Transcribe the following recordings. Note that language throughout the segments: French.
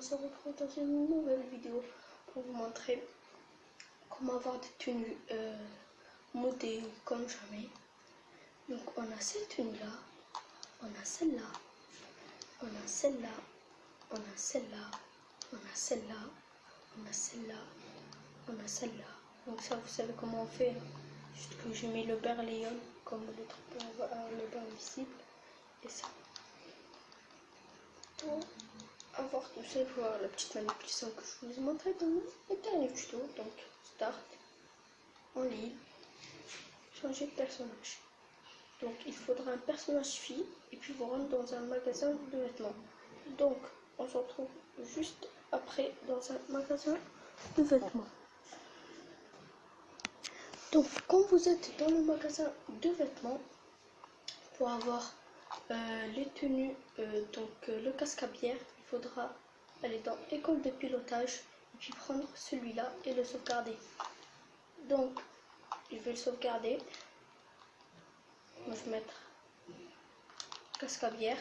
on se retrouve dans une nouvelle vidéo pour vous montrer comment avoir des tenues modées comme jamais. Donc on a cette tenue là, on a celle-là, on a celle-là, on a celle-là, on a celle-là, on a celle-là, on a celle-là. Donc ça vous savez comment on fait, juste que j'ai mis le berlion comme le barre visible et ça. Pour avoir tout ça, il faut avoir la petite manipulation que je vous ai montré dans le dernier tuto. Donc start, en ligne, changer de personnage. Donc il faudra un personnage fille et puis vous rentrez dans un magasin de vêtements. Donc on se retrouve juste après dans un magasin de vêtements. Donc quand vous êtes dans le magasin de vêtements, pour avoir les tenues, le casque à bière, il faudra aller dans école de pilotage et puis prendre celui-là et le sauvegarder. Donc je vais le sauvegarder. Moi je vais mettre casque à bière.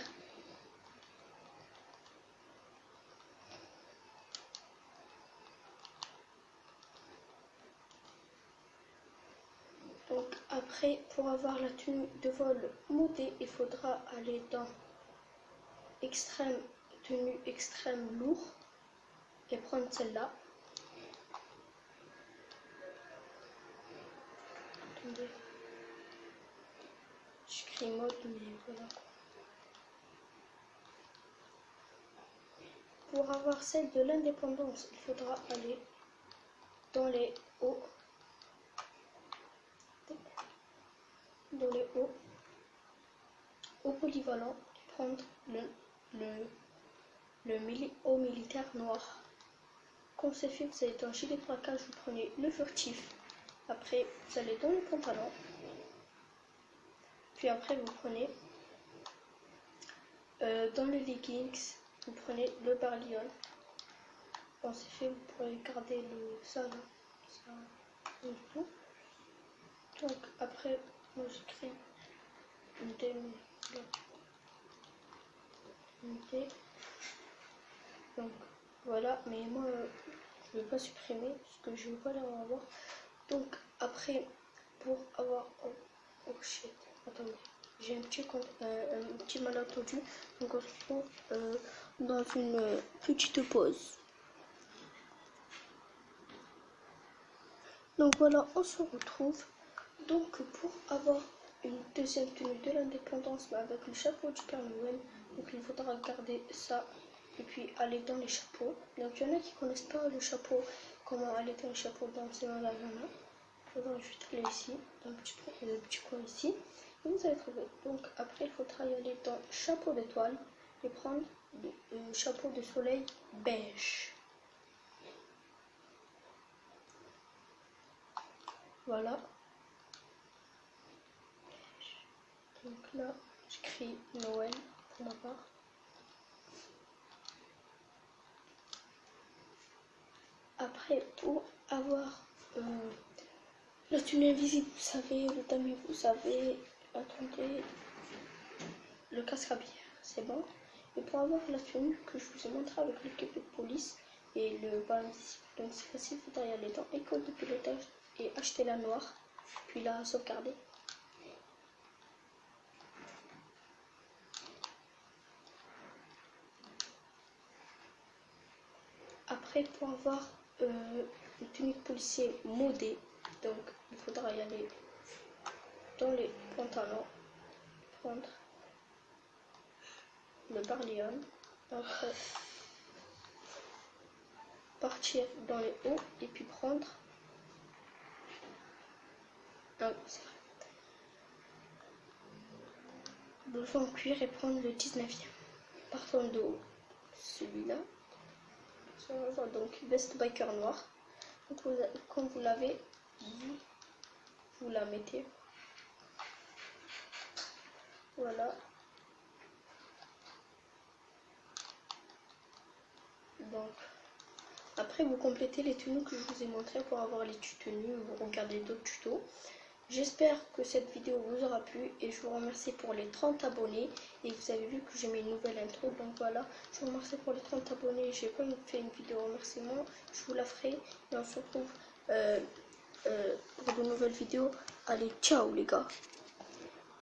Donc après, pour avoir la tenue de vol modée, il faudra aller dans extrême, tenue extrême lourd et prendre celle-là. Attendez, j'écris mode, mais voilà. Pour avoir celle de l'indépendance, il faudra aller dans les hauts, au polyvalent et prendre au militaire noir. Quand c'est fait, vous allez dans gilet de braquage, vous prenez le furtif. Après, vous allez dans le pantalon. Puis après, vous prenez dans le leggings, vous prenez le berlion. Quand c'est fait, vous pourrez garder ça là. Ça, et tout. Donc après, moi j'écris une D. Donc voilà, mais moi je ne vais pas supprimer parce que je ne veux pas les revoir. Donc après, pour avoir oh shit, attendez, j'ai un petit malentendu. Donc on se retrouve dans une petite pause. Donc voilà, on se retrouve. Donc pour avoir une deuxième tenue de l'indépendance, mais avec le chapeau du Père Noël, donc il faudra garder ça et puis aller dans les chapeaux. Donc il y en a qui connaissent pas le chapeau, comment aller dans le chapeau dans ces magasin-là. Il faudra juste aller ici, dans le petit coin ici, et vous allez trouver. Donc après il faudra y aller dans chapeau d'étoile et prendre le chapeau de soleil beige. Voilà. Donc là, j'écris Noël pour ma part. Après, pour avoir la tenue invisible, vous savez, le tamis, vous savez, attendez, le casque à bière, c'est bon. Et pour avoir la tenue que je vous ai montré avec l'équipe de police et le ballon invisible, donc c'est facile, il faudra y aller dans école de pilotage et acheter la noire, puis la sauvegarder. Après, pour avoir une tenue de policier modée, donc il faudra y aller dans les pantalons, prendre le berlion, après partir dans les hauts et puis prendre le fond en cuir et prendre le 19e. Partant de haut, celui-là. Donc veste biker noir. Quand vous l'avez, vous la mettez. Voilà. Donc après vous complétez les tenues que je vous ai montré pour avoir les tenues. Vous regardez d'autres tutos. J'espère que cette vidéo vous aura plu et je vous remercie pour les 30 abonnés. Et vous avez vu que j'ai mis une nouvelle intro, donc voilà, je vous remercie pour les 30 abonnés. J'ai pas fait une vidéo remerciement, je vous la ferai et on se retrouve pour de nouvelles vidéos. Allez, ciao les gars!